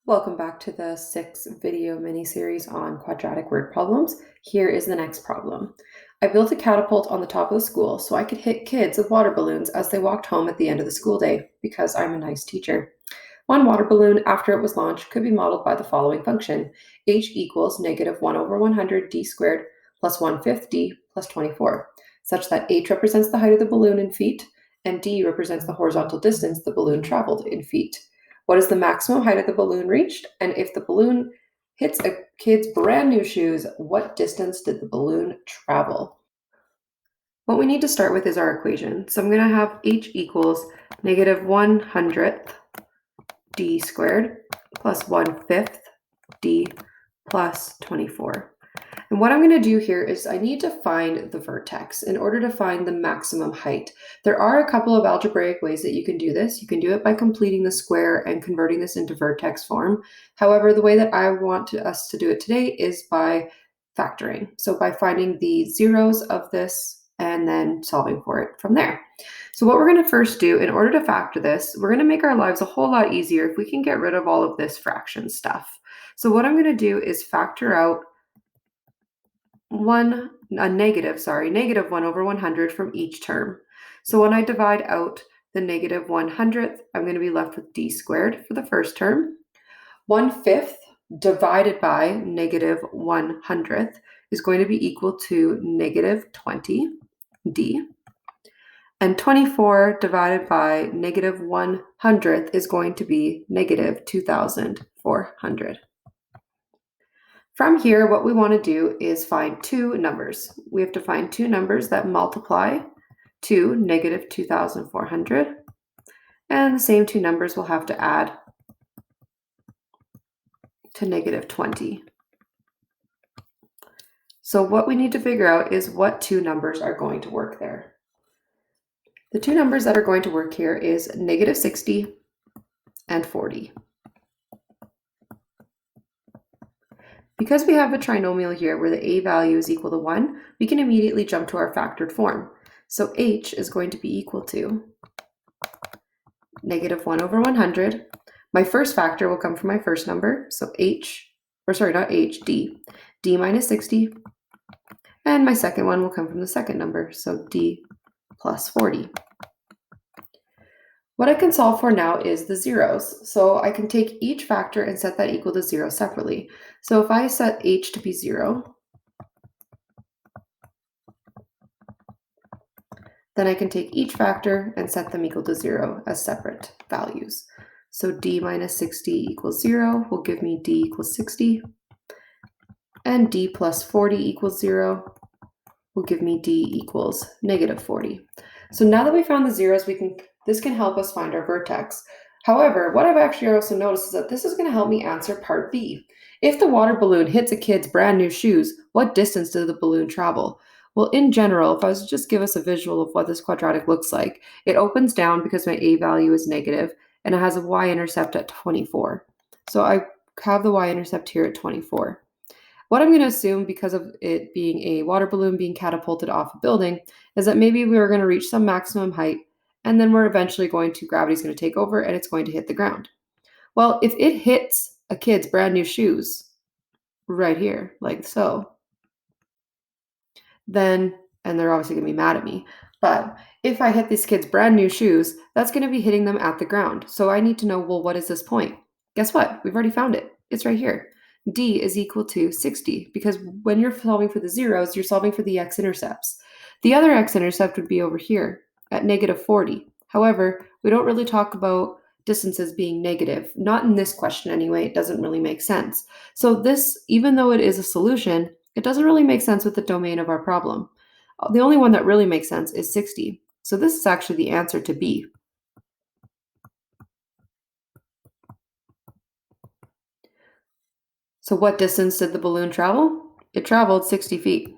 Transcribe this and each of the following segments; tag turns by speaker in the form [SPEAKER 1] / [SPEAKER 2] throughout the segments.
[SPEAKER 1] Welcome back to the 6-video mini-series on quadratic word problems. Here is the next problem. I built a catapult on the top of the school so I could hit kids with water balloons as they walked home at the end of the school day, because I'm a nice teacher. One water balloon, after it was launched, could be modeled by the following function. H equals negative 1 over 100 d squared plus 1/5 d plus 24, such that h represents the height of the balloon in feet, and d represents the horizontal distance the balloon traveled in feet. What is the maximum height of the balloon reached? And if the balloon hits a kid's brand new shoes, what distance did the balloon travel? What we need to start with is our equation. So I'm going to have h equals negative 1/100th d squared plus 1/5 d plus 24. And what I'm going to do here is I need to find the vertex in order to find the maximum height. There are a couple of algebraic ways that you can do this. You can do it by completing the square and converting this into vertex form. However, the way that I want us to do it today is by factoring. So by finding the zeros of this and then solving for it from there. So what we're going to first do in order to factor this, we're going to make our lives a whole lot easier if we can get rid of all of this fraction stuff. So what I'm going to do is factor out negative 1 over 100 from each term. So when I divide out the negative 100th, I'm going to be left with d squared for the first term. 1/5 divided by negative 100th is going to be equal to negative 20 d. And 24 divided by negative 100th is going to be negative 2,400. From here, what we want to do is find two numbers. We have to find two numbers that multiply to negative 2,400. And the same two numbers we'll have to add to negative 20. So what we need to figure out is what two numbers are going to work there. The two numbers that are going to work here is negative 60 and 40. Because we have a trinomial here where the a value is equal to 1, we can immediately jump to our factored form. So h is going to be equal to negative 1 over 100. My first factor will come from my first number, so d minus 60. And my second one will come from the second number, so d plus 40. What I can solve for now is the zeros. So I can take each factor and set that equal to 0 separately. So if I set h to be 0, then I can take each factor and set them equal to 0 as separate values. So d minus 60 equals 0 will give me d equals 60. And d plus 40 equals 0 will give me d equals negative 40. So now that we found the zeros, this can help us find our vertex. However, what I've actually also noticed is that this is going to help me answer part B. If the water balloon hits a kid's brand new shoes, what distance did the balloon travel? Well, in general, if I was to just give us a visual of what this quadratic looks like, it opens down because my a value is negative, and it has a y-intercept at 24. So I have the y-intercept here at 24. What I'm going to assume, because of it being a water balloon being catapulted off a building, is that maybe we are going to reach some maximum height, and then gravity's going to take over and it's going to hit the ground. Well, if it hits a kid's brand new shoes right here, like so, then, and they're obviously going to be mad at me, but if I hit these kids' brand new shoes, that's going to be hitting them at the ground. So I need to know, well, what is this point? Guess what? We've already found it. It's right here. D is equal to 60, because when you're solving for the zeros, you're solving for the x-intercepts. The other x-intercept would be over here at negative 40. However, we don't really talk about distances being negative. Not in this question anyway. It doesn't really make sense. So this, even though it is a solution, it doesn't really make sense with the domain of our problem. The only one that really makes sense is 60. So this is actually the answer to B. So what distance did the balloon travel? It traveled 60 feet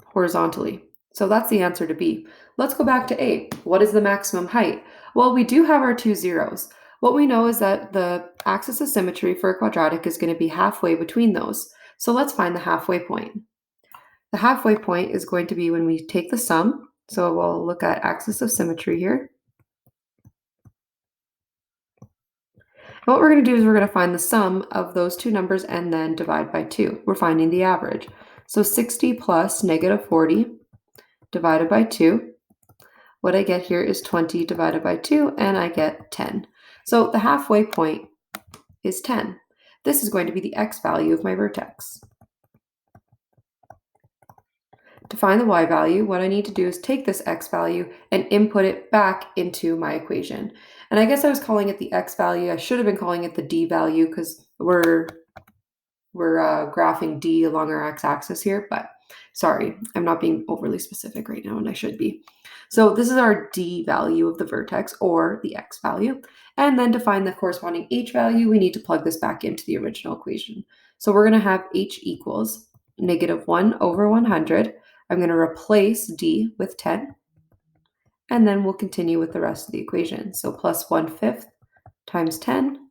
[SPEAKER 1] horizontally. So that's the answer to B. Let's go back to A. What is the maximum height? Well, we do have our two zeros. What we know is that the axis of symmetry for a quadratic is going to be halfway between those. So let's find the halfway point. The halfway point is going to be when we take the sum. So we'll look at axis of symmetry here. What we're going to do is we're going to find the sum of those two numbers and then divide by 2. We're finding the average. So 60 plus negative 40 divided by 2. What I get here is 20 divided by 2, and I get 10. So the halfway point is 10. This is going to be the x value of my vertex. To find the y value, what I need to do is take this x value and input it back into my equation. And I guess I was calling it the x value. I should have been calling it the d value because we're graphing d along our x-axis here, but sorry, I'm not being overly specific right now, and I should be. So this is our d value of the vertex, or the x value. And then to find the corresponding h value, we need to plug this back into the original equation. So we're going to have h equals negative 1 over 100. I'm going to replace d with 10, and then we'll continue with the rest of the equation. So plus 1/5 times 10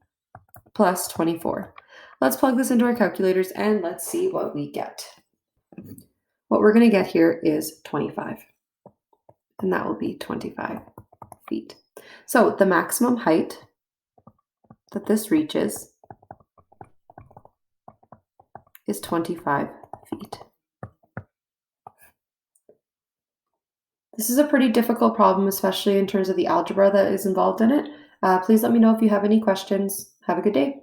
[SPEAKER 1] plus 24. Let's plug this into our calculators and let's see what we get. What we're going to get here is 25, and that will be 25 feet. So the maximum height that this reaches is 25 feet. This is a pretty difficult problem, especially in terms of the algebra that is involved in it. Please let me know if you have any questions. Have a good day.